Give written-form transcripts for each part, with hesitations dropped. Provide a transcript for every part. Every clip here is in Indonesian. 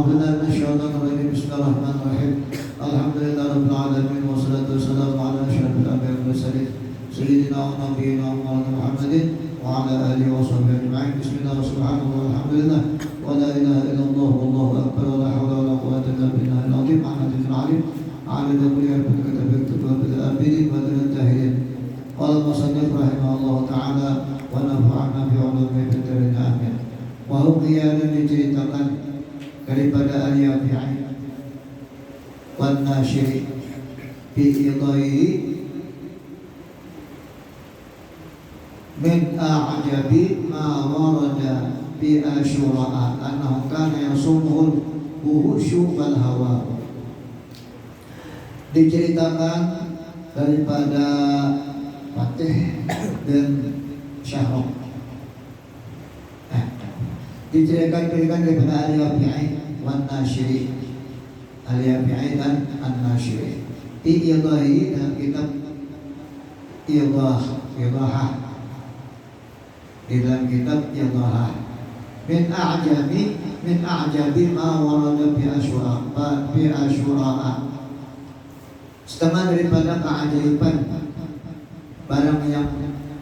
أعوذ بالله من الشيطان الرجيم. بسم الله الرحمن الرحيم. الحمد لله رب العالمين والصلاة والسلام على أشرف الأنبياء والمرسلين سيدنا ونبينا ومولانا محمد وعلى آله وصحبه أجمعين. بسم الله سبحانه والحمد لله ولا إله إلا الله والله أكبر ولا حول ولا قوة إلا بالله العظيم العلي العليم عدد كل حرف كتب يكتب بالآبدين بدل الجاهلين. قال المصنف رحمه الله تعالى ونفعنا بعلومه في الدارين آمين. Wahum qiyadan diceritakan daripada Al-Yafi'i wan Nasyiri fi idaihi min a'jabi ma warada fi Asyura'a annahu kana yasumuhul buhusyu wal hawa. Diceritakan daripada Fatih dan Syahrok, diceritakan daripada Al-Yafi'i wan Nasyiri, Al-Yafi'i dan An-Nasyiri fi idahi dalam kitab Idahah, di dalam kitab Idahah min a'jabi ma warada fi Asyura'a, setengah daripada keajaiban barang yang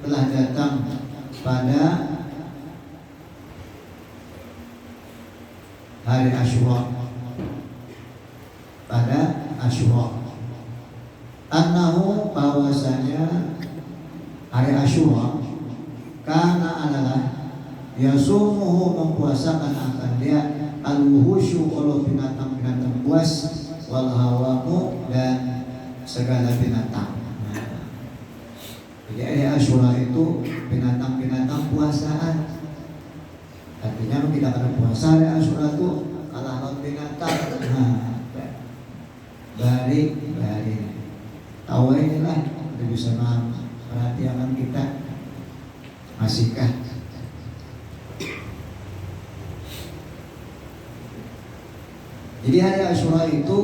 telah datang pada hari Asyura, pada Asyura. Annahu, bahwasanya hari Asyura karena adalah yasumuhu, mempuasakan akan dia al-wuhusyu, oleh binatang-binatang buas, wal hawamu, dan segala binatang. Jadi hari Asyura itu binatang-binatang puasaan. Artinya kita akan puasa hari Asyura itu kalah non binatang. Bari tahu inilah lebih bisa perhatian kita masihkah. Jadi hari Asyura itu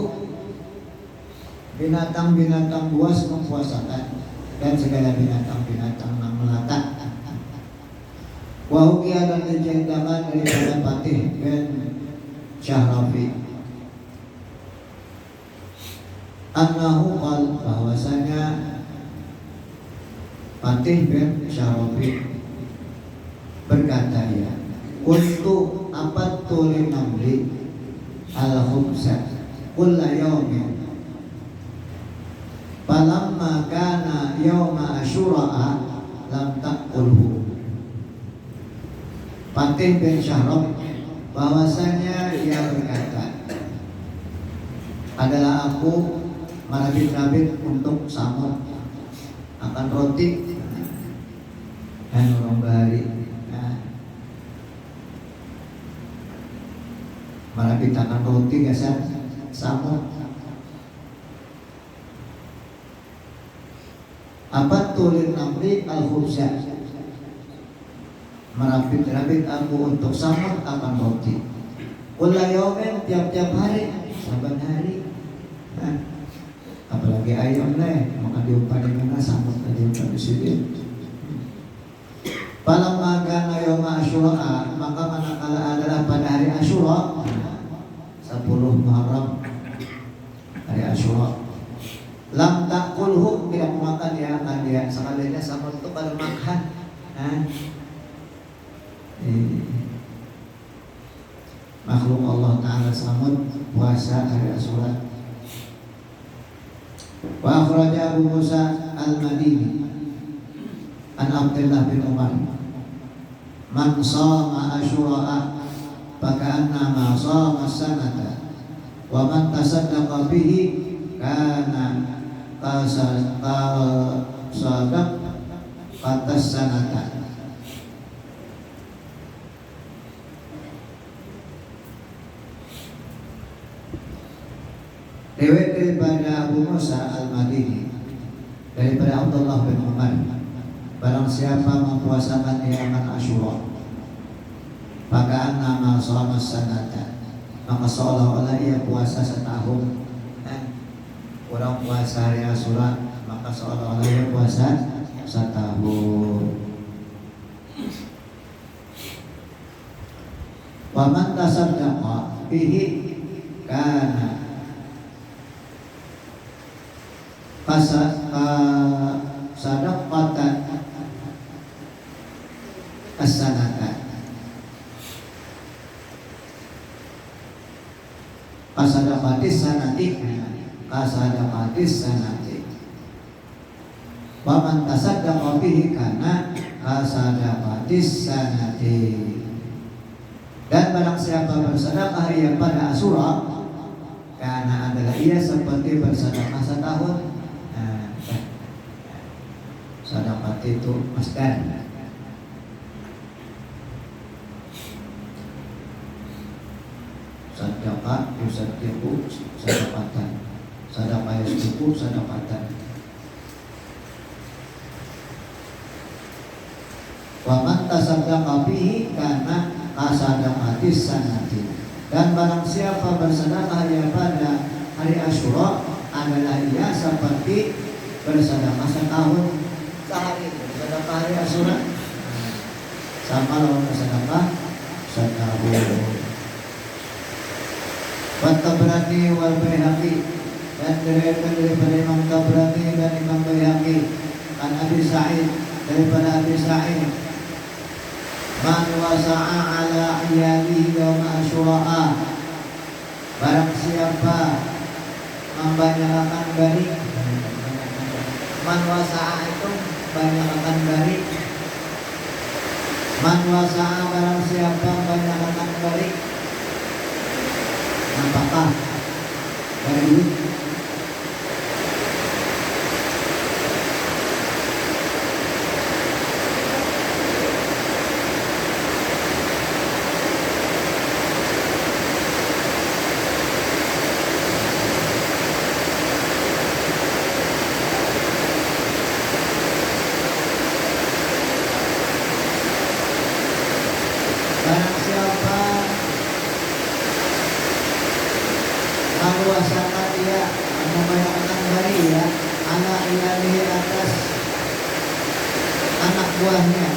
binatang-binatang buas mempuasakan dan segala binatang-binatang yang melata. Wahukia dan diceritakan daripada Fatih bin Syahrafi annahu qal, bahwasanya Fatih bin Syahrafi berkata, ya kuntu apattu linamli al-khubsa kulla yawmin falamma kana yawma Asyura'a lam ta'kulhu. Fatih bin Syahrafi bahwasanya dia berkata, adalah aku merabit-rabit untuk samut akan roti dan orang bahari. Merabit akan roti gasar samut. Apa tulin namri al-khubza, merabit-rabit aku untuk samut akan roti. Kulla yaumin, tiap-tiap hari, saban hari. Apalagi ayam maka diumpani mana samut aja di sini. Falamma kana yauma Asyura, maka manakala adalah pada hari Asyura 10 Muharram, hari Asyura, lam takulhu, tidak memakan dia akan dia. Sekalinya samut itu pada makan. Makhluk Allah Ta'ala samut puasa hari Asyura. Wa akhraja Abu Musa al-Madini an Abdullah bin Umar man shama Asyura'a faka'anna ma shama sanata wa man tasaddaqa bihi kana qasadaq qatas sanata. Riwayat daripada Abu Musa al-Madini daripada Abdullah bin Umar, barang siapa mempuasakan hari Asyura, maka nama shoma sanata, maka seolah-olah ia puasa setahun. Orang puasa hari Asyura, maka seolah-olah ia puasa setahun. Wa man tasaddaqa, bihi kana sadaqatan as-sanatan kasadaqatis sanati wa man tasaddaqa bihi kana kasadaqatis sanati. Dan barang siapa bersedekah ia pada Asyura, karena adalah ia seperti bersedekah setahun. Sedekah itu masdar. Sedekah yusaddiqu sedekatan, sedekah yusdiqu sedekatan. Wa man tasaddaqa bihi kana kasadaqatis sanati. Dan barang siapa bersedekah ia pada hari Asyura adalah ia seperti bersedekah setahun. Sehari bersedekah hari Asyura sama lawan bersedekah setahun. Wa Tabrani wal Baihaqi, dan diriwayatkan daripada Imam Tabrani dan Imam Baihaqi an Abi Sa'id, daripada Abi Sa'id, man wasa'a ala iyalihi yawma Asyura'a, barang siapa membanyakkan barik. Man wasa'a itu banyakkan barik. Man wasa'a barang siapa membanyakkan barik. Apakah dari barang siapa meluaskan dia membayangkan dari ya anak ilahi atas anak buahnya,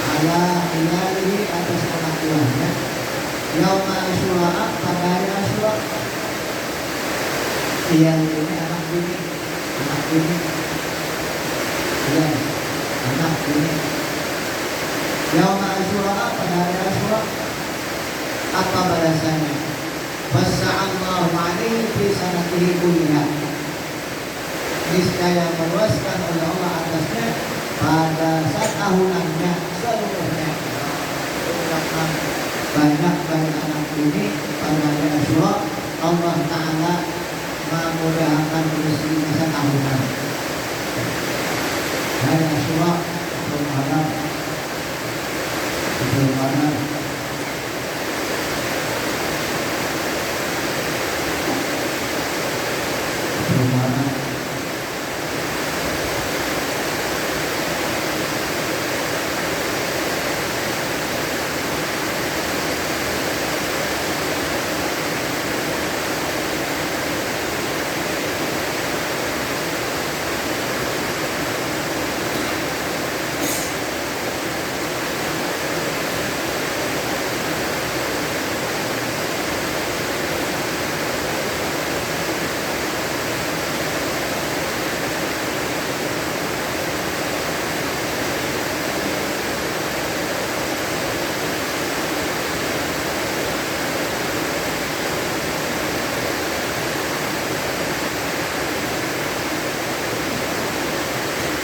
ala ilahi atas anak buahnya yauma Asyura, pada hari Asyura. Iya, ini anak bini ya, anak bini yauma Asyura, pada hari Asyura. Apa balasannya? Wassa'allahu alaihi fi sanatihi kulliha, niscaya meluaskan oleh Allah atasnya pada tahunannya seluruhnya. Banyak anak ini pada hari Asyura, Allah Ta'ala memudahkan rezekinya setahunan. Hari Asyura berharap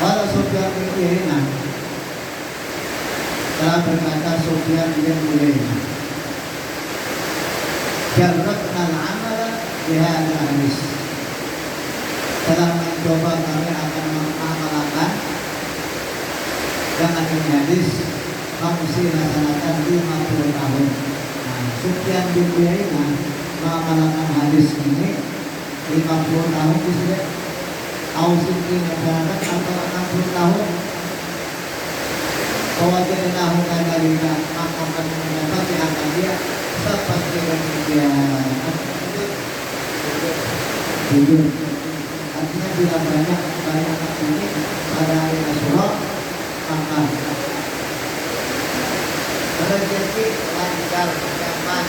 Kalau Sufyan bin Uyainah, telah berkata Sufyan bin Uyainah, jarratna al-amala bihadza hadis, telah mencoba kami akan mengamalkan dengan ini hadis 50 sanatan 50 tahun. Sufyan bin Uyainah mengamalkan hadis ini 50 tahun sudah. Ausiki masyarakat atau 60 tahun. Wajadnahu kadzalika, maka kami mendapati akan dia seperti demikian. Jujur, artinya bila banyak ini pada hari Asyura, maka rezeki lancar, nyaman,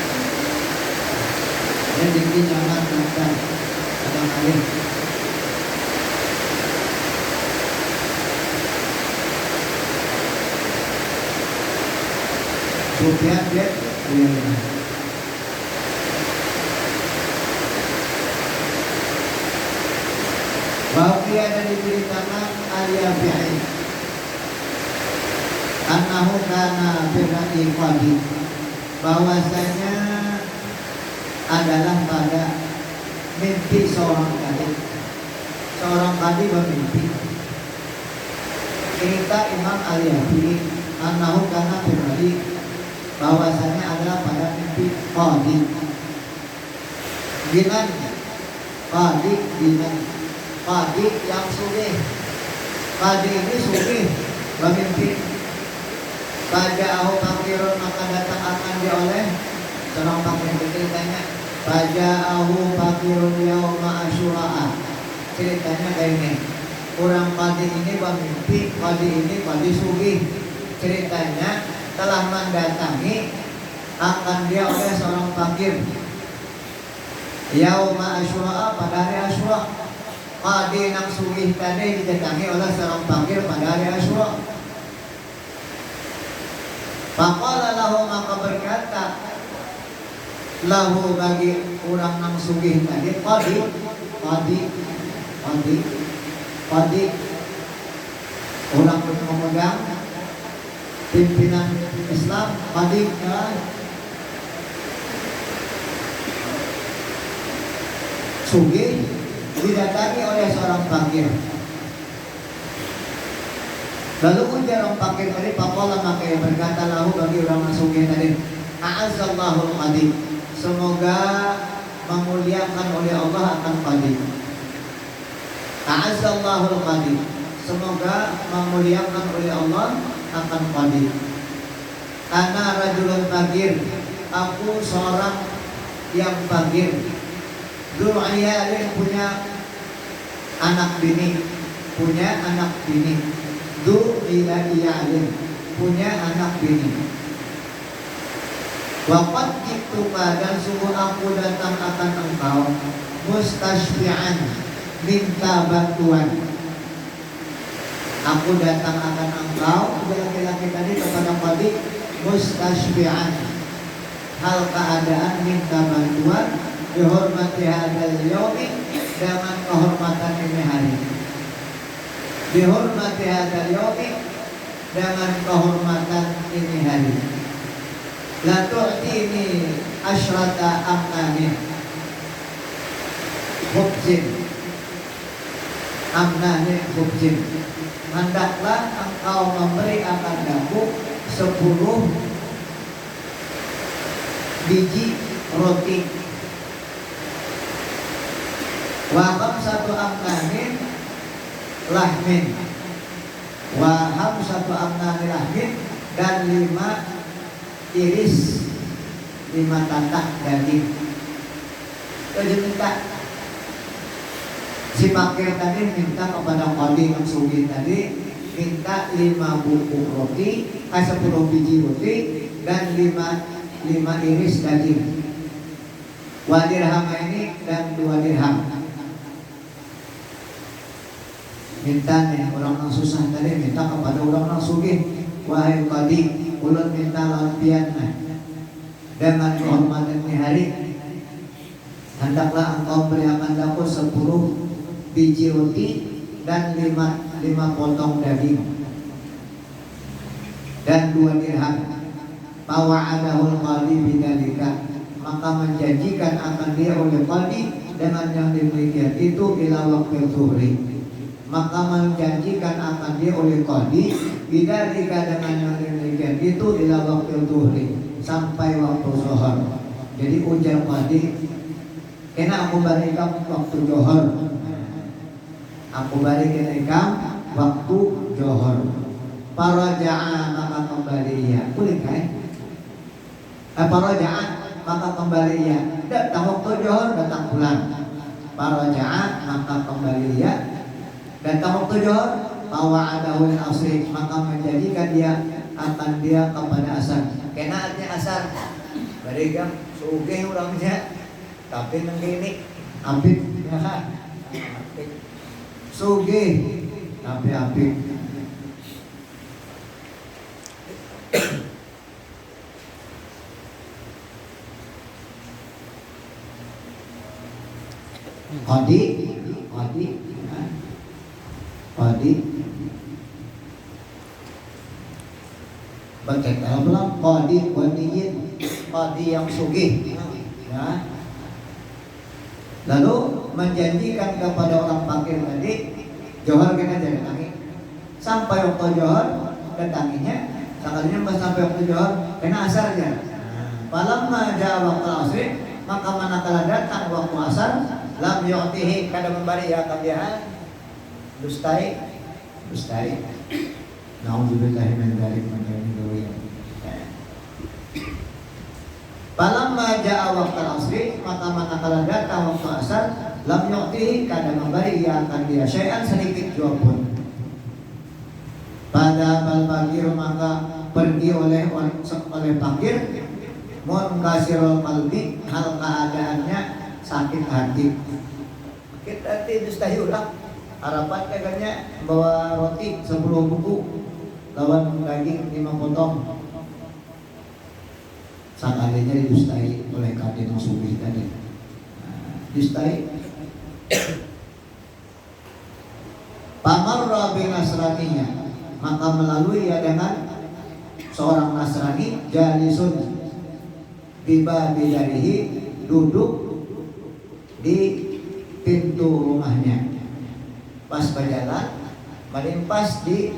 Jadi jangan lancar ada kali. Sufyan dia bahwa ada diberitakan al-Yafi'i annahu kana birrati qadi, bahwasanya adalah pada mimpi seorang kadi bermimpi. Cerita Imam al-Yafi'i annahu kana birrati, bahwasanya adalah pada mimpi qadi. Ginan qadi ginan qadi yang sugih. Qadi ini sugih bermimpi. Faja'ahu fakirun, maka datang akan dia oleh seorang fakir. Ceritanya faja'ahu fakirun yauma asyura'a. Ceritanya kayak ini, orang qadi ini bermimpi, qadi ini qadi sugih. Ceritanya telah mendatangi akan dia oleh seorang fakir yauma asyura'a, pada hari Asyura. Qadi nang sugih tadi didatangi oleh seorang fakir pada hari Asyura. Faqala lahu, maka berkata lahu bagi orang nang sugih tadi, qadi orang pemegang pimpinan Islam, qadi sugih didatangi oleh seorang fakir. Lalu ujar orang fakir tadi, faqala, maka ia berkata lahu bagi orang sugih tadi, a'azzallahu al-qadi, semoga memuliakan oleh Allah akan qadi. A'azzallahu al-qadi, semoga memuliakan oleh Allah akan qadi. Ana rajulun fakir, aku seorang yang fakir. Du'iyalin, punya anak bini. Du'iyalin, punya anak bini. Waqad jituka, dan sungguh aku datang akan engkau, mustasfi'an, minta bantuan. Aku datang akan engkau, laki-laki tadi kepada qadi, mustasfi'an, hal keadaan minta bantuan, dihormati hadal yaumi, dengan kehormatan ini hari. Dihormati hadal yaumi, dengan kehormatan ini hari. La tu'tini asyrata amnanin khubzin, amnanin khubzin, hendaklah engkau memberi akan aku 10 biji roti. Wa satu amnanin lahmin, waham satu amnanin lahmin, dan 5 iris, 5 tatak daging. Jadi minta si fakir tadi minta kepada qadi yang sugih tadi, minta 5 bungkus roti, 10 biji roti, dan 5 iris daging. Wa dirham ini, dan 2 dirham. Minta nih orang yang susah tadi, minta kepada orang yang sugih, wahai qadi, ulun minta lampian dengan kehormatan ini hari, hendaklah engkau berikan aku 10 biji roti dan 5 potong daging dan 2 dirham. Fawa'adahul qadi bidzalika, maka menjanjikan akan dia oleh qadi dengan yang demikian itu ila waqtil zuhri, maka menjanjikan akan dia oleh qadi bidzalika dengan yang demikian itu ila waqtil zuhri, sampai waktu zuhur. Jadi ujar qadi, kena aku berikan waktu zuhur, aku berikan waktu zuhur. Faraja'a, maka kembali ia. Boleh kan? Faraja'a, maka kembali ia. Datang waktu zuhur, datang pulang. Faraja'a, maka kembali ia. Datang waktu zuhur, fawa'adahul asri, maka menjadikan dia akan dia kepada asar. Kena artinya asar. Berikan sugih orangnya Tapi nang gini. apik, Apik. sugih, tapi apik. Qadi, berkata bilang qadi yang sugih, ya. Lalu menjanjikan kepada orang fakir tadi, johor kena datangi. Sampai waktu johor datanginya, sekalinya pas sampai waktu johor kena asar aja. Falamma jaa waktu asri, maka manakala datang waktu asar, lam yu'tihi kada memberi ya kabihan, dustai. Nauzubillahi min dzalik menjadi. Falamma jaa waqtul asri, maka manakala datang waktu asar, lam yu'tihi kada memberi ya akan dia syai'an sedikit jua pun. Pada bal fakir, maka pergi oleh fakir, munkasirul qalbi, hal keadaannya sakit hati. Sakit hati dustayurah. Harapan kayaknya bawa roti 10 buku, lawan daging 5 potong. Sekalinya didustai oleh kadin sugih tadi. Dustai. Pamarra bin Nasraninya, maka melalui ya dengan seorang Nasrani, jalisun tiba bidarihi, duduk di pintu rumahnya. Pas berjalan, melimpas di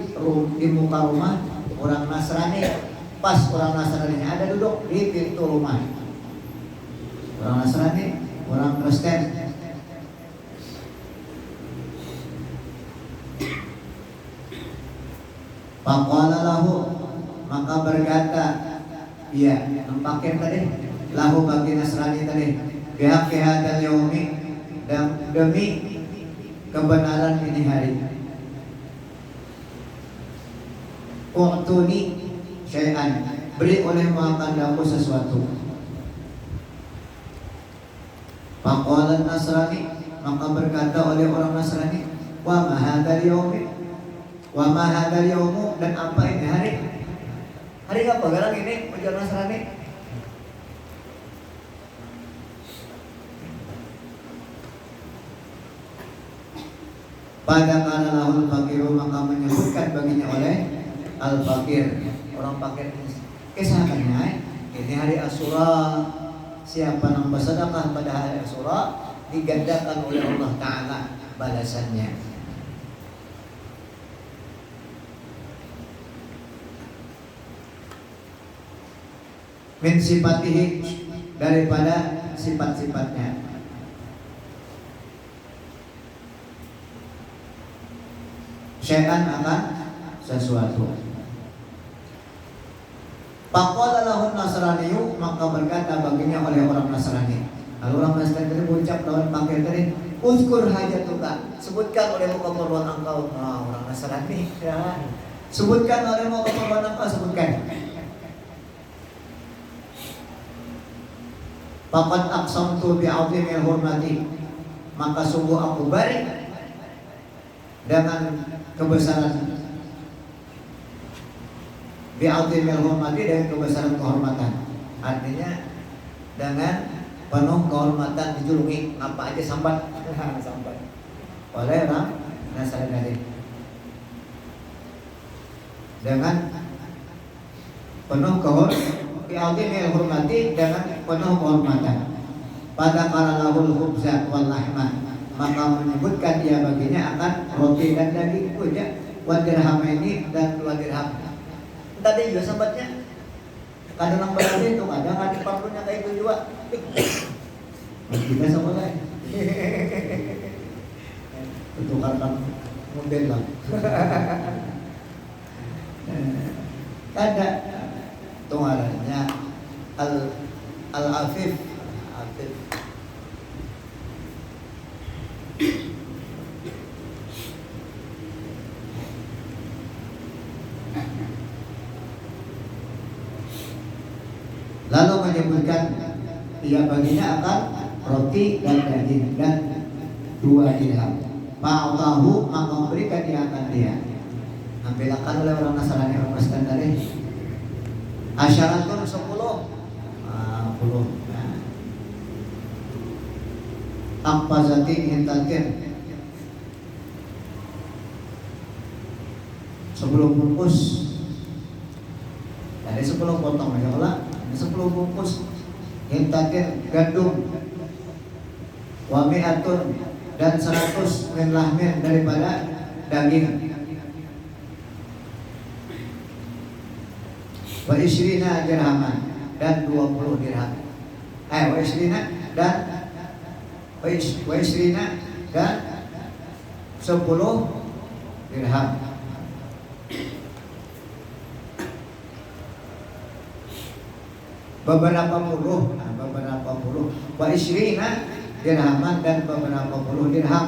muka rumah orang Nasrani. Pas orang Nasrani ada duduk di pintu rumah. Orang Nasrani, orang Kristen. Faqala lahu, maka berkata, iya, nampakin tadi, lahu bagi Nasrani tadi, pihak hadzal yaumi, dan demi kebenaran ini hari. U'tuni syai'an, beri oleh makandaku sesuatu. Faqala Nasrani, maka berkata oleh orang Nasrani, wa ma hadzal yaumi, wa ma hadzal yaumu, dan apa ini hari? Hari apa garang ini ujar Nasrani? Pada kana lahul fakiru, maka menyebutkan baginya oleh al-fakir, orang fakir ini. Kisahnya ini hari Asyura, siapa yang bersedekah pada hari Asyura digandakan oleh Allah Ta'ala balasannya. Min sifatihi, daripada sifat-sifatnya. Syai'an akan sesuatu. Faqala lahu Nasraniyu, maka berkata baginya oleh orang Nasrani. Lalu orang Nasrani tadi berucap lawan fakir tadi, uzkur hajatuka, sebutkan olehmu keperluan engkau. Orang Nasrani, ya. Sebutkan olehmu keperluan engkau, sebutkan. Faqad aqsamtu bi'azimil hurmati, maka sungguh aku bari dengan kebesaran, bi'azimil hurmati, dengan kebesaran kehormatan. Artinya dengan penuh kehormatan dijulungi apa aja sambat sambat oleh orang Nasrani, dengan penuh bi'azimil hurmati, dengan penuh kehormatan. Pada kalalahul khubza wal lahma, maka menyebutkan dia baginya akan roti dan daging itu ya, wadirham ini dan wadirham. Tadi juga sahabatnya kadang berarti itu kadang ada parfumnya kayak itu juga. Kita sama lain. Tukarkan mobil lah. Ada tungarannya al-afif. Lalu menyebutkan dia baginya akan roti dan daging dan 2 dirham. Fa'atahu, maka memberikan dia akan dia. Ambilkan oleh orang Nasrani orang Kristen tadi. Asyaratun 10. 10. Apa zati hintatin 10 bungkus. Dari 10 potong ya Allah. 10 bungkus hintatin gandum. Wa mi'atun dan 100 min lahmin daripada daging. Wa isrina dirhaman dan 20 dirham. Wa isrina dan 10 dirham. Beberapa puluh. Wa isrina dirhaman dan beberapa puluh dirham.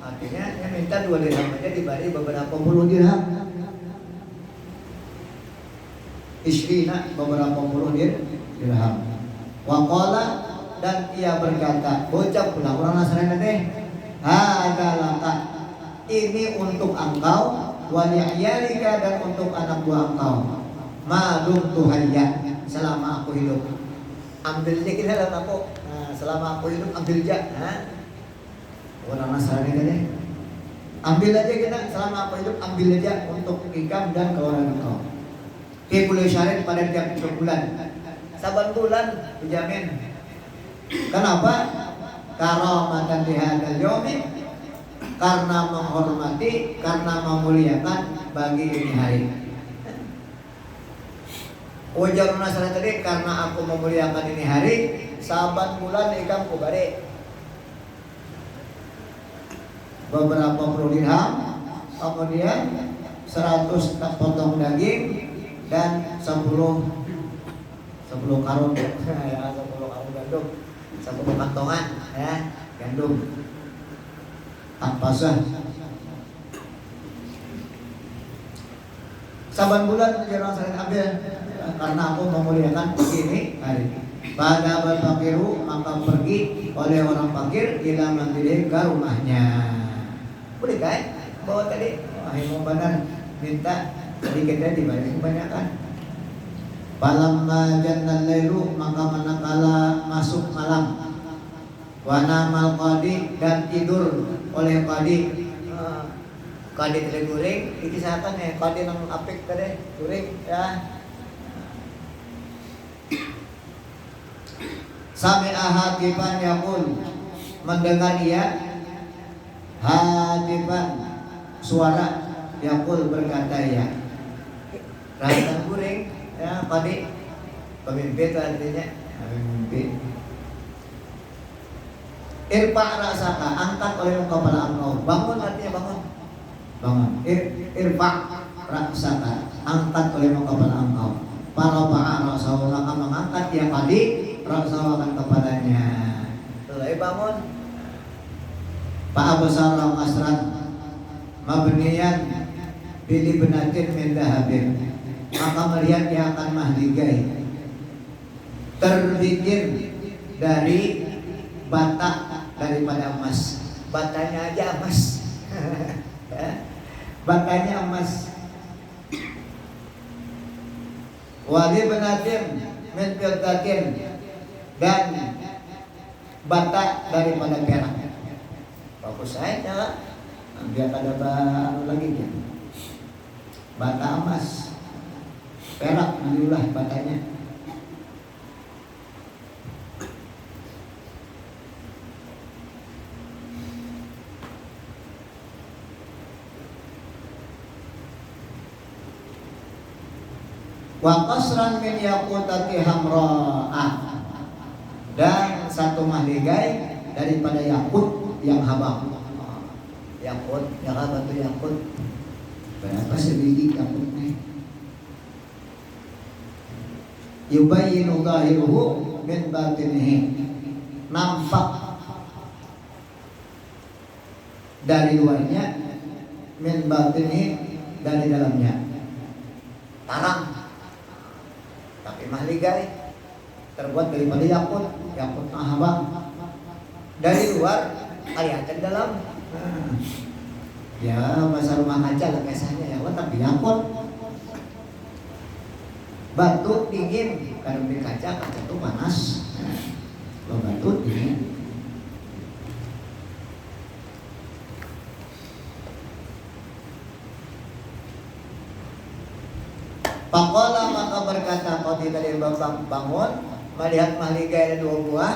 Artinya dia minta 2 dirham aja diberi beberapa puluh dirham. Isrina beberapa puluh dirham. Wa qala dan ia berkata, bocah pula orang Nasrani teh, hadalaka ini untuk engkau, wa li'yalika dan untuk anak buah engkau. Madum tuhayya selama aku hidup. Ambil aja kita dalam aku. Selama aku hidup ambil aja. Orang Nasrani teh, ambil aja kita selama aku hidup, ambil aja untuk ikam dan keluarga engkau. Kibul syarin pada tiap bulan. Saban bulan dijamin. Kenapa? Karamatan di hadzal yaumi, karena menghormati, karena memuliakan bagi ini hari. Ujar Nasrani tadi, karena aku memuliakan ini hari, saban bulan ikam kubare beberapa puluh dirham, kemudian 100 potong daging dan 10 karung ya, 10 karung gandum, 10 kantongan ya gandum ampasah. Saban bulan jangan saya ambil karena aku memuliakan begini hari. Pada berfakiru maka pergi oleh orang fakir ila mandiri ke rumahnya. Boleh kan? Bawa tadi, mau benar minta sedikitnya dibalik kebanyakan. Falamma jannal lailu maka manakala masuk malam. Wa namal qadi dan tidur oleh qadi. Qadi tadi guring, dikisahkan ya qadi nang apik tadi guring ya. Sami'a hatifan yaqul, mendengar ia hatifan suara yaqul berkata ya. Rakyat guring ya qadi pemimpin artinya pemimpin. Irfa ra'saka, angkat oleh kepala engkau. Bangun artinya bangun. Bangun. Irfa ra'saka, angkat oleh kepala engkau. Para ra'sahu maka mengangkat dia qadi ra'sahu akan kepalanya. Mulai bangun. Fa'absara asran mabniyan bili benatin min dahabin, maka melihat dia akan mahligai terbikin dari bata daripada emas. Batanya aja emas. Batanya emas. Wali benatin min fiddatin, dan bata daripada perak. Bagus saja. Dia ada baru lagi dia. Bata emas, perak diulah batanya. Wa qasran min yaqutati hamra'ah, dan satu mahligai daripada yakut yang habang. Yakut, ya kan batu yakut. Berapa sebiji yakutnya? Yubayyinu zahiruhu min batinihi, nampak dari luarnya, min batinihi dari dalamnya. Tarang, tapi mahligai terbuat daripada yakut, yakut habang. Dari luar kelihatan dalam. Nah, ya masa rumah kaca lah biasanya ya, tapi yakut. Batu dingin karena di kaca itu panas. Kalau batu dingin. Pakola maka berkata Qadi dari bapak bangun melihat mahligai ada 2 buah.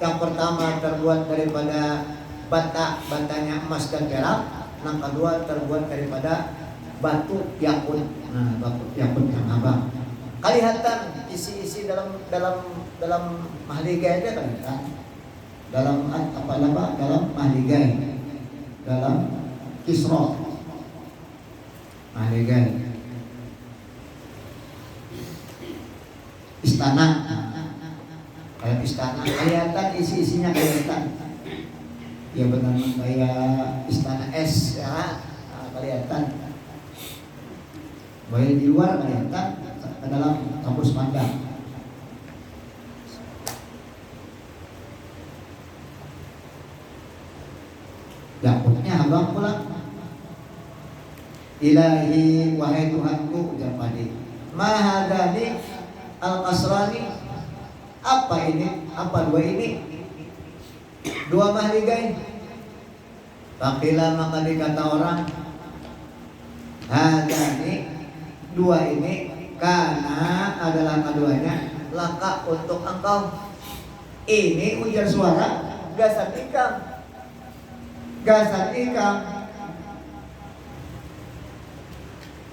Yang pertama terbuat daripada batanya emas dan perak. Yang kedua terbuat daripada batu yakut. Nah, batu yakut yang abang. Kelihatan isi-isi dalam mahligai itu kelihatan. Dalam dalam mahligai. Dalam kisra. Mahligai. Istana, kayak istana kelihatan isi-isinya kelihatan. Ya benar kayak istana es ya, kelihatan. Baik di luar kelihatan, ke dalam kampus pandang. Yakutnya abang pulang. Ilahi wahai Tuhanku ujar Padi. Mahadani Al-Qasrani, apa ini? Apa 2 ini? 2 mahligai. Fakila maka dikata orang, hadani 2 ini karena adalah keduanya laka untuk engkau. Ini ujar suara gasan ikam. Gasan ikam.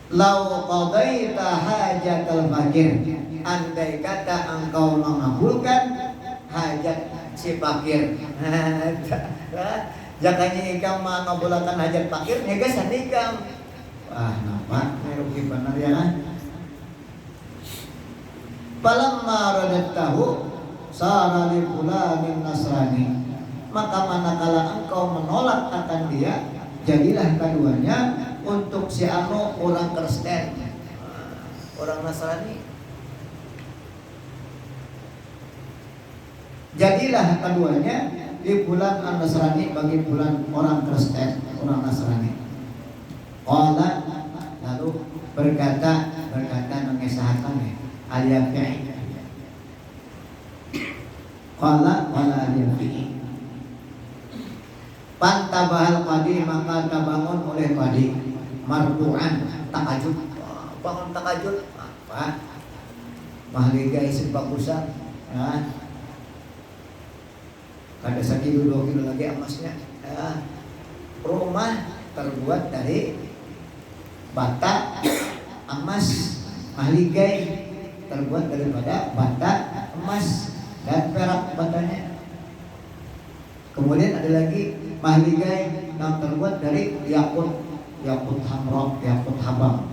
Lau qadaita hajatal fakir, andai kata engkau mengabulkan hajat si fakir. Jakanya ikam mengabulkan hajat fakir, ya gasan ikam. Wah, nampak merugi benar ya kan? Falamma radatahu sara li fulanin nasrani. Maka manakala engkau menolak akan dia, jadilah keduanya untuk si anu orang Kristen, orang Nasrani. Jadilah keduanya di bulan An-Nasrani bagi bulan orang Kristen, orang Nasrani. Qala lalu berkata mengesahkan al-Yafi'i. Qala al-Yafi'i. Pantabahal Qadi maka terbangun oleh Qadi mardu'an takajud. Bangun takajud apa? Mahligai sebagusan ya. Kada 1 kilo 2 kilo lagi emasnya ya. Rumah terbuat dari bata emas. Mahligai terbuat daripada bata emas dan perak batanya. Kemudian ada lagi mahligai yang terbuat dari yakut hamra, yakut habang.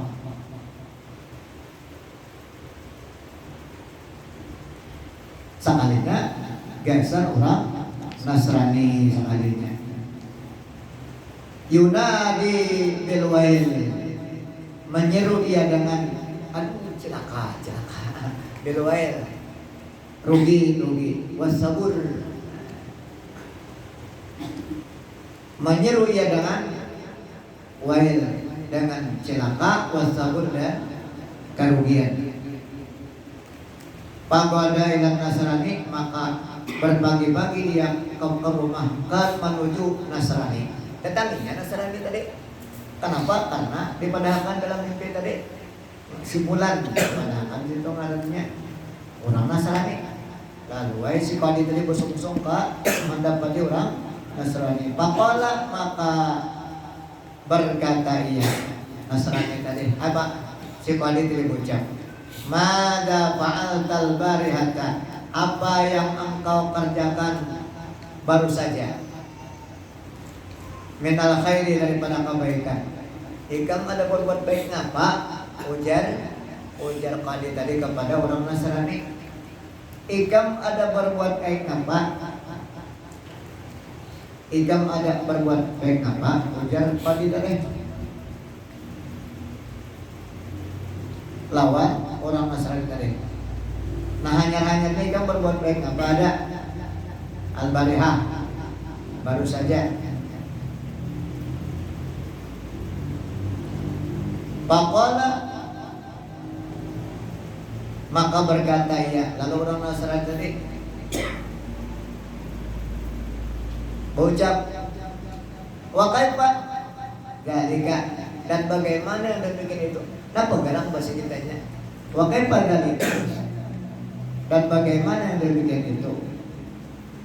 Sekalinya geser orang Nasrani sekalinya. Yunadi bilwail, menyeru ia dengan aduh celaka bilwail, rugi wasabur, menyeru ia dengan wail, dengan celaka, wasabur dan kerugian. Pagoda ilan Nasrani maka berbagi-bagi dia ke rumah kan menuju Nasrani. Tetapinya Nasrani tadi. Kenapa? Karena dipadahkan dalam mimpi tadi. Simulan dipadahkan itu ngarannya orang Nasrani. Lalu si Qadi tadi busung-busung ke mendapati orang Nasrani. Pakola maka berkata ia Nasrani tadi. Apa? Si Qadi tadi ucap, "Mada fa'altal barihata?" Apa yang engkau kerjakan baru saja? Minal khairi, daripada kebaikan. Ikam ada berbuat baik apa? Ujar Qadi tadi kepada orang Nasrani. Ikam ada berbuat baik apa? Ikam ada berbuat baik apa? Ujar Qadi tadi. Lawan orang Nasrani tadi. Nah hanya ikam berbuat baik apa? Ada al-barihah, baru saja. Faqala, maka berkata ia, lalu orang Nasrani tadi berucap, wa kaifa galika, dan bagaimana yang demikian itu? Napa garang bahasa kitanya? Wa kaifa galika, dan bagaimana yang demikian itu?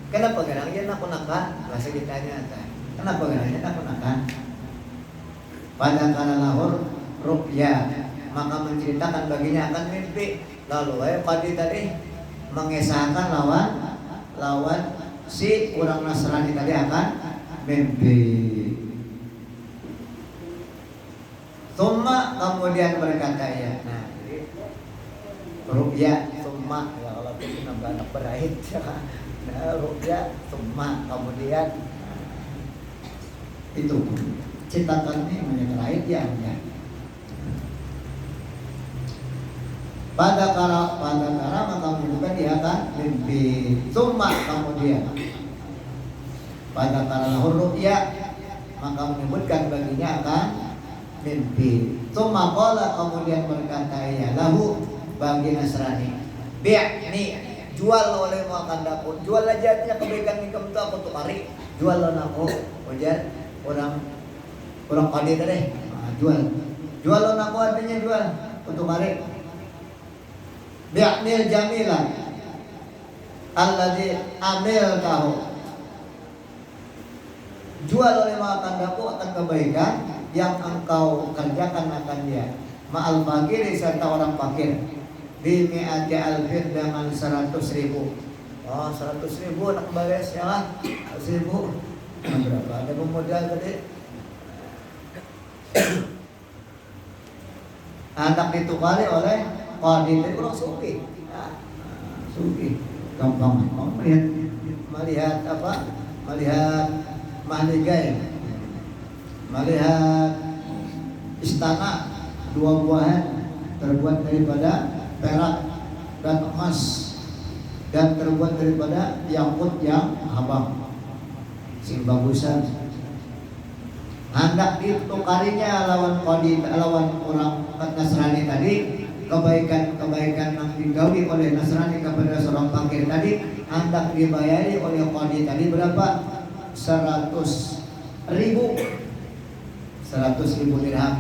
Kenapa garangnya nakunakan bahasa kitanya? Kenapa garangnya nakunakan? Pada kala lahur ru'ya, maka menceritakan baginya akan mimpi. Lalu Qadi tadi mengesahkan lawan si orang Nasrani tadi akan mimpi. Thumma, kemudian berkata ya. Nah, ru'ya thumma, ya kalau kita anak berahid ya. Nah, ru'ya thumma, kemudian itu citatannya menyerahid ya. Pada kala maka menunjukkan dia akan mimpi. Summa, kemudian pada kala lahur ru'ya, maka menyebutkan baginya akan mimpi. Summa qala, kemudian berkata ya lahu bagi Nasrani, bi'ni, jual oleh makan dapur, jual aja artinya kebaikan nikam itu aku tuh kari, jual lo aku, ujar orang Qadi deh, jual lo aku artinya jual untuk kari. Bi'nil jamilah alladzi amiltahu, jual oleh makan dapur akan kebaikan yang engkau kerjakan akan dia, ma'al fakir serta orang fakir, bi mi'ati alfin dengan 100.000. Oh, 100.000 nak balas ya lah, 100.000 berapa? Ada modal tadi. Anak ditukari oleh Qadi itu orang suki, suki, gampang. Melihat apa? Melihat mahligai, melihat istana 2 buahan terbuat daripada perak dan emas dan terbuat daripada yakut yang abang, sing bagusan. Hendak ditukarinya lawan Qadi, lawan orang Nasrani tadi, kebaikan-kebaikan yang digawi oleh Nasrani kepada seorang fakir tadi hendak dibayari oleh Qadi tadi berapa? 100.000 dirham.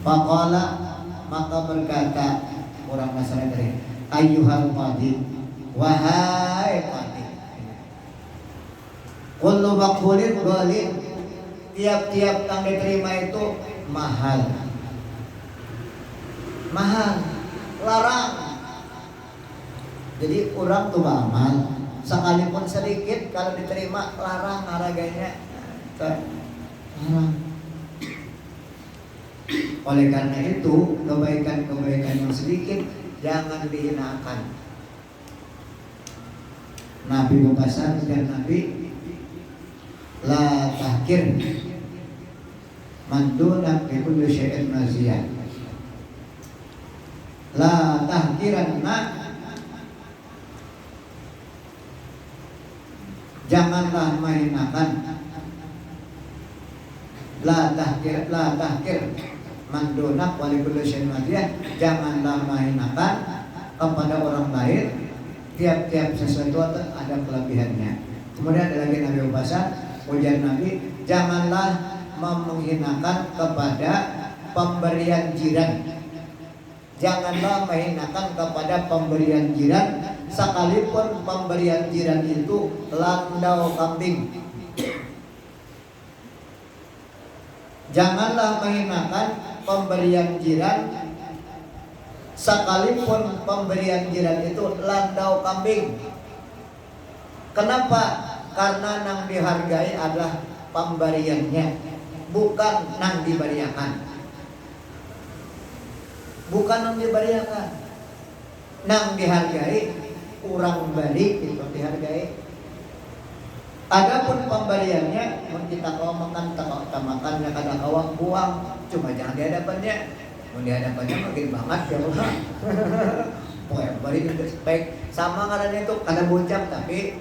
Faqala, maka berkata orang Nasrani tadi, ayyuhal Qadi, wahai Qadi, kullu maqbulin ghalin, tiap-tiap yang diterima itu mahal, larang. Jadi orang tuh amal sekalipun sedikit kalau diterima larang harganya, larang. Oleh karena itu kebaikan-kebaikan yang sedikit jangan dihinakan. Nabi berpesan dan Nabi la tahkir man duna bi kulli syai'in maziyah. La tahkiranna, janganlah menghinakan. La tahkir man duna bi kulli syai'in maziyah, janganlah menghinakan kepada orang lain. Tiap-tiap sesuatu ada kelebihannya. Kemudian ada lagi Nabi Ubasa, ujar Nabi, janganlah menghinakan kepada pemberian jiran. Janganlah menghinakan kepada pemberian jiran, sekalipun pemberian jiran itu landau kambing. Janganlah menghinakan pemberian jiran, sekalipun pemberian jiran itu landau kambing. Kenapa? Karena nang dihargai adalah pemberiannya, bukan nang diberiakan. Bukan nang diberiakan, nang dihargai, kurang balik itu dihargai. Adapun pemberiannya, kita kalau makan, kita makan, ya kadang kawak buang, cuma jangan di hadapannya. Mau di hadapannya makin banget ya Allah. Pokoknya balik baik sama karena itu kada bocam, tapi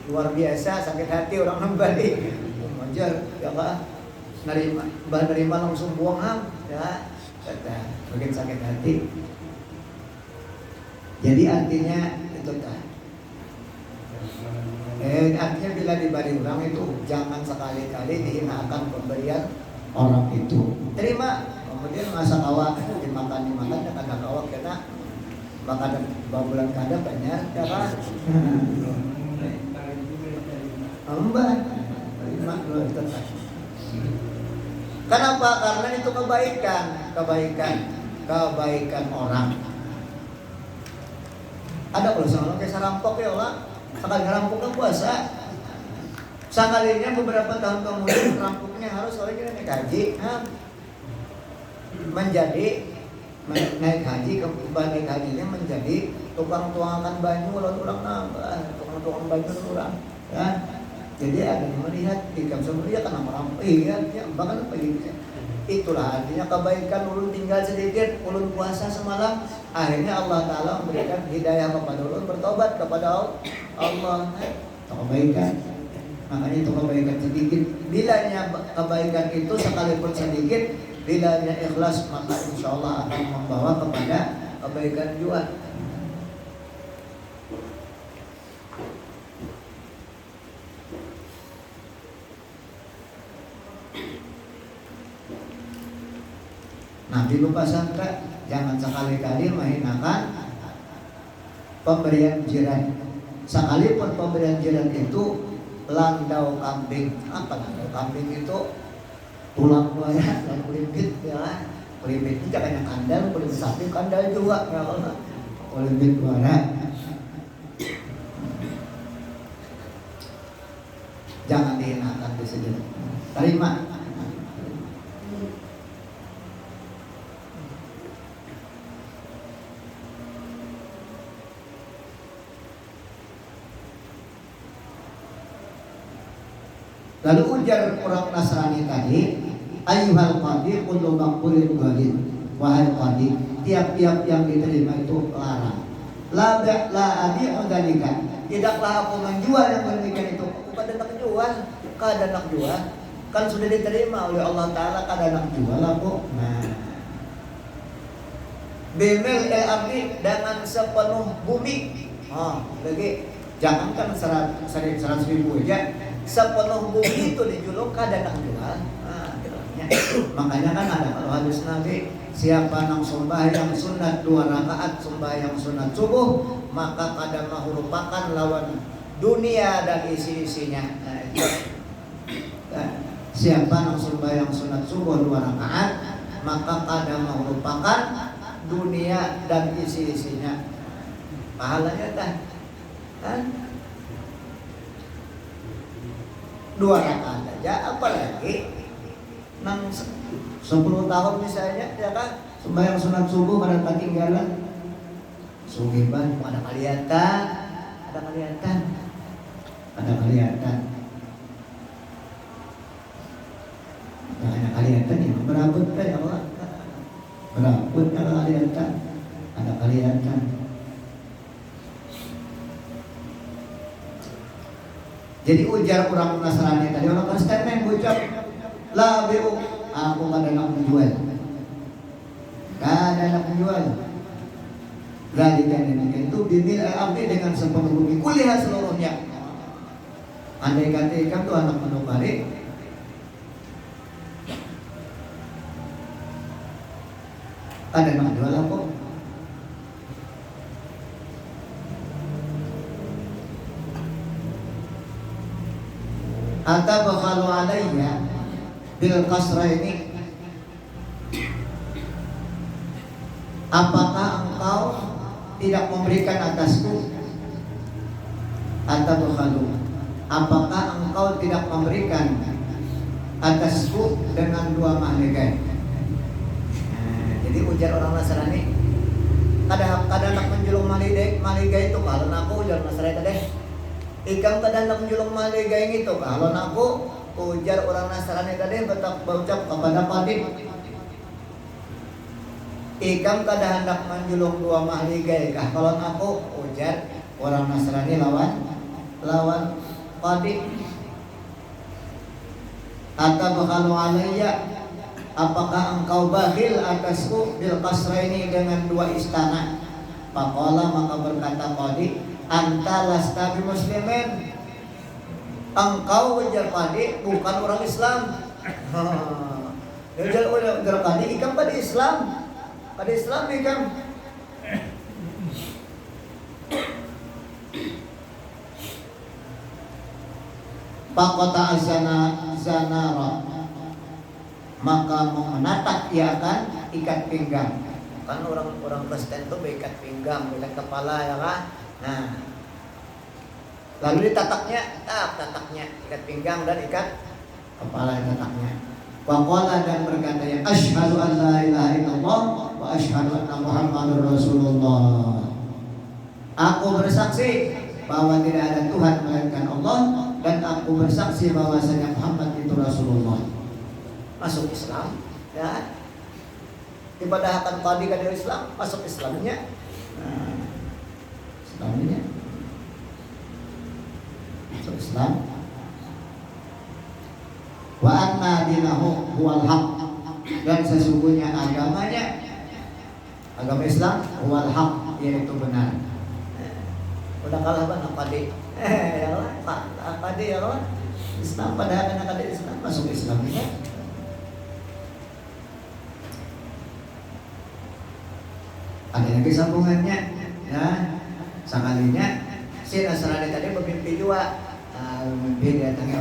luar biasa sakit hati orang nembali wajar ya Pak nerima langsung buang ham ya kata bikin sakit hati. Jadi artinya itu kan artinya bila diberi orang itu jangan sekali-kali dihinakan pemberian orang itu, terima. Kemudian masa awak dimakan dan kadang awak kena makan babulan kadang banyak ya kan Mbak, terima dulu tetap. Kenapa? Karena itu kebaikan orang. Ada kalau sama kayak sarampok ya Allah, sekali ngerampok kan puasa. Sekalinya beberapa tahun kemudian rampoknya harus oleh kita naik haji, menjadi naik hajinya menjadi tukang tuangan banyu, lalu orang nambah tukang banyu orang, ya. Jadi ada yang melihat ikam sebelumnya karena merampok, iya, bahkan apa gitu. Itulah artinya kebaikan ulun tinggal sedikit, ulun puasa semalam, akhirnya Allah Ta'ala memberikan hidayah kepada ulun bertobat kepada Allah. Kebaikan, makanya itu kebaikan sedikit. Bilanya kebaikan itu sekalipun sedikit, bilanya ikhlas maka insya Allah akan membawa kepada kebaikan juga. Nabi lupa sangka jangan sekali-kali menghinakan pemberian jiran. Sekalipun pemberian jiran itu landau kambing. Apa landau kambing itu? Tulang buaya dan kulimpit ya. Kulimpit itu jangan yang kandal, kulimpit sapi kandal juga ya Allah. Kulimpit buaya. Jangan dihinakan di sini. Terima. Lalu ujar orang Nasrani tadi, ayyuhal qadi kullu maqbulin ghalib. Wahai qadi, tiap-tiap yang diterima itu larang. La abi'u dzalika. Tidaklah aku menjual yang demikian itu. Aku kada nak jual, kada nak jual. Kan sudah diterima oleh Allah Ta'ala, kada nak jual aku. Nah, bimil ardi dengan sepenuh bumi. Lagi jangankan 100.000 aja. Sepenuh bumi itu dijuluk kada nak jual. Makanya kan ada kalau hadis Nabi, siapa nang sembahyang sunat 2 rakaat sembahyang sunat subuh, maka kada merupakan lawan dunia dan isi-isinya. Siapa nang sembahyang sunat subuh 2 rakaat, maka kada merupakan dunia dan isi-isinya. Pahalanya kan? 2 rakaat aja, apalagi nang 10 tahun misalnya ya kan sembahyang sunat subuh pada ketinggalan sugiban ada kelihatan ya berabut kan ya Allah berabut ada kelihatan. Jadi ujar orang Nasrani tadi, orang Kristen yang ucap la bi'u, aku kada nak menjual. Galikan ini itu bimil al-abdi dengan sepenuh bumi kuliah seluruhnya. Andai kata ikan tu anak manukari, kada nak jual apa? Atabakhalu alayya bil kasra ini, apakah engkau tidak memberikan atasku? Atabakhalu, apakah engkau tidak memberikan atasku dengan 2 mahligai? Jadi ujar orang Nasrani, kada nak menjulung mahligai itu kalau aku ujar Nasrani tadi. Ikam kada nak menjulung mahligai itu kalau aku ujar orang Nasrani tadi berucap kepada Qadim. Ikam kada hendak menjulung 2 mahligai kah kalau aku ujar orang Nasrani lawan qadi atabakhalu alayya, apakah engkau bakhil atasku bil qasraini dengan 2 istana? Faqala, maka berkata qadi, anta lasta bi muslimin, engkau ujar qadi bukan orang Islam. Ujar qadi, ikam pada Islam, ikam. Faqata zanara, maka menatap ia akan ikat pinggang. Kan orang Kristen itu ikat pinggang, ikat kepala ya kan. Nah, lalu ditataknya, ikat pinggang dan ikat kepala tataknya. Waqala, dan berkata, ya asyhadu an la ilaha illallah wa asyhadu anna Muhammadur Rasulullah. Aku bersaksi bahwa tidak ada Tuhan melainkan Allah, dan aku bersaksi bahwasanya Muhammad itu Rasulullah. Masuk Islam, ya. Dipadahakan qadi ka Islam, masuk Islamnya. Nah, Islamnya. Masuk Islam. Wa anna dinahu huwal haq, dan sesungguhnya agamanya, agama Islam huwal haq, yaitu benar. Udah kalah banget qadi. Ya Allah, qadi ya Allah. Islam padahakan qadi Islam, masuk Islamnya. Ada lagi sambungannya, ya. Sekalinya si Nasrani tadi bermimpi juga, mimpi didatangi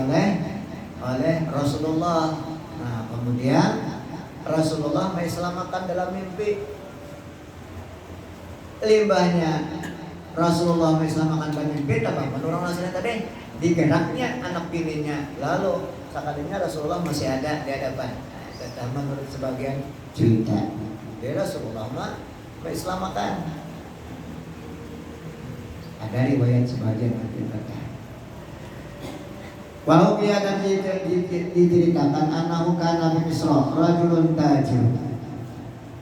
oleh Rasulullah. Nah, kemudian Rasulullah mengislamkan dalam mimpi. Limbahnya Rasulullah mengislamkan dalam mimpi, tapi orang Nasrani tadi digeraknya anak bininya. Lalu sekalinya Rasulullah masih ada di hadapan. Kata menurut sebagian cerita, dia Rasulullah mengislamkan. Ada riwayat sebagian berkata, walau dia dan diceritakan anahu kana bi Misra rajulun tajir,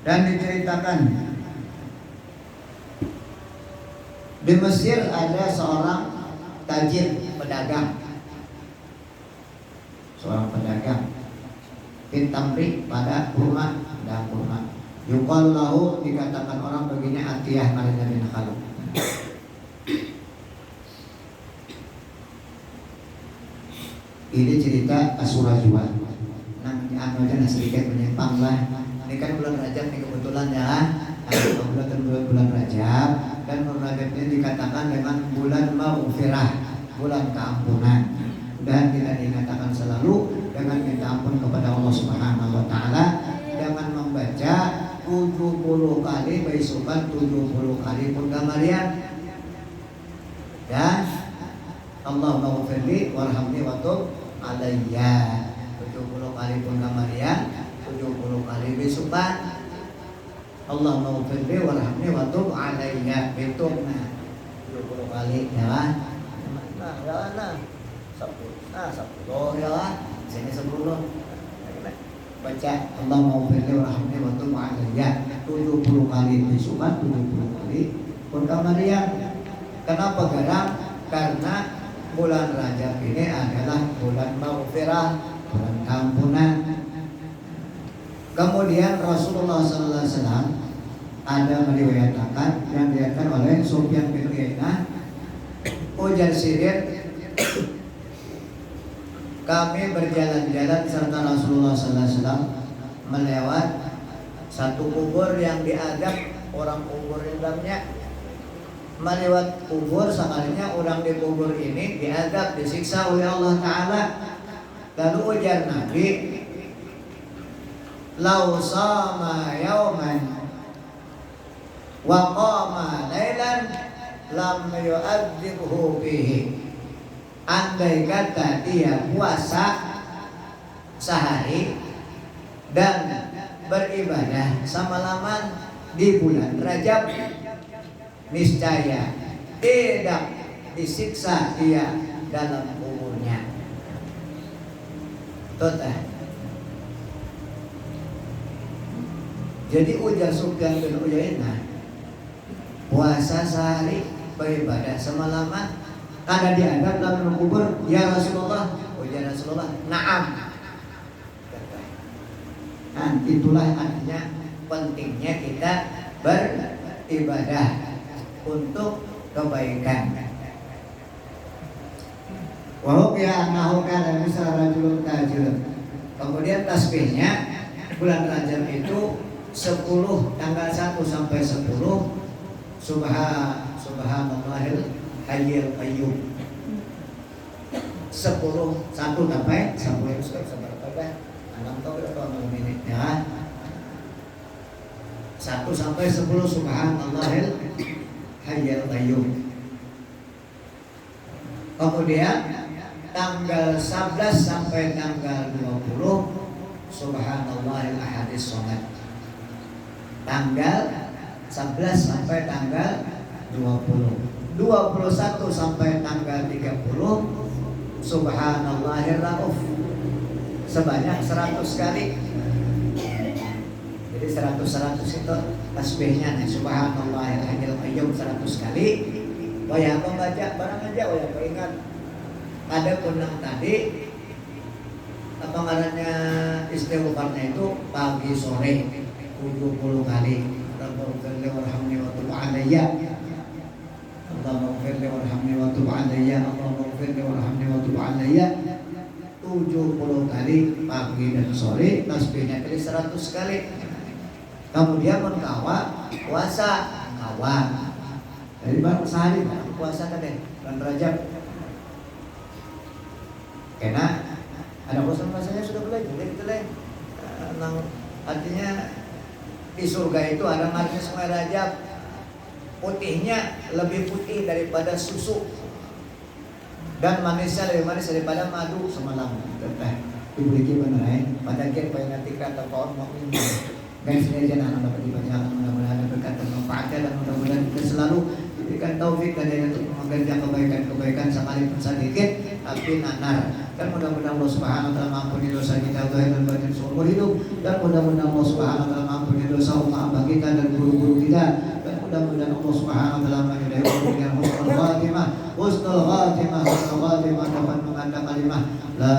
dan diceritakan di Mesir ada seorang tajir, pedagang, seorang pedagang pintamri pada kurma, dan kurma. Yuqalu lahu, dikatakan orang baginya Atiyah Marina bin Khalid. Ini cerita Asurajwa. Namanya aja sedikit menyimpang lah. Ini kan bulan Rajab nih kebetulan ya. Bulan Rajab, dan bulan Rajab ini dikatakan dengan bulan maghfirah, bulan keampunan. Dan kita dikatakan selalu dengan minta ampun kepada Allah Subhanahu wa taala dengan membaca 70 kali baisukan, 70 kali pun gamarian. Ya. Allahumma ghfirli warhamni wa tub alayya. 70 kali pun gamarian, 70 kali baisukan. Allahumma ghfirli warhamni wa tub alayya. Hitungna 70 kali ya. Nah, 10 ya. Sini 10. Baca Allahumma ghfirli warhamni wa tub alayya 70 kali baisukan, 70 kali pun gamarian. Kenapa garam? Karena bulan Rajab ini adalah bulan maghfirah, bulan keampunan. Kemudian Rasulullah SAW ada meriwayatkan yang diriwayatkan oleh Sufyan bin Uyainah, ujar Sirin, kami berjalan-jalan serta Rasulullah SAW melewat satu kubur yang diadab orang kubur di dalamnya. Melewat kubur, sekalinya orang di kubur ini diadab, disiksa oleh Allah Ta'ala. Lalu ujar Nabi, lau sama yauman wa qama laylan lam yu'adzibhu bihi. Andai kata dia puasa sehari dan beribadah semalaman di bulan Rajab, niscaya tidak disiksa dia dalam kuburnya. Total. Jadi ujar Sufyan bin Uyainah, puasa sehari, beribadah semalaman, Karena diadab dalam kubur, ya Rasulullah, oh ya Rasulullah, na'am. Nah, itulah artinya pentingnya kita beribadah untuk kebaikan. Wahuk ya annahu kana misal rajulun tajir. Kemudian tasbihnya bulan Rajab itu 10 tanggal 1 sampai 10 subhanallahil hayyul qayyum. 10 1 sampai 10 seberapa? 6 tahun atau 6 menit ya. 1 sampai 10 subhanallahil hayyul qayyum. Kemudian tanggal 11 sampai tanggal 20 subhanallahil ahadis somad. Tanggal 11 sampai tanggal 20. 21 sampai tanggal 30 subhanallahir rauf. Sebanyak 100 kali. Jadi 100 itu tasbihnya nih, subhanallahil hayyul qayyum 100 kali. Waya membaca barang aja, waya ingat. Ada punang tadi apa ngarannya istighfarnya itu pagi sore 70 kali. Rabbana warhamni wa tub alayya. Allahumma ighfirli warhamni wa tub alayya. Allahumma ighfirli warhamni wa tub alayya. 70 kali pagi dan sore, tasbihnya kali 100 kali. Kemudian mengkawa puasa kawan. Dari baru sehari puasa tadi bulan Rajab. Karena ada puasa-puasanya sudah mulai jadi gitu lah. Artinya di surga itu ada manis semua Rajab. Putihnya lebih putih daripada susu. Dan manisnya lebih manis daripada madu semalam. Diberi benar pada kita nanti kata kawan mau ini. Guys, ini aja anak dapat dibaca, mudah-mudahan berkat dan manfaatnya, dan mudah-mudahan kita selalu diberikan taufik dan hidayah untuk mengerjakan kebaikan-kebaikan sekalipun sedikit tapi nanar. Dan mudah-mudahan Allah Subhanahu wa taala mengampuni dosa kita zahir dan batin seumur hidup, dan mudah-mudahan Allah Subhanahu wa taala mengampuni dosa umat abah kita dan guru-guru kita, dan mudah-mudahan Allah Subhanahu wa taala menghidayah kita dengan husnul khatimah dapat mengatakan kalimah la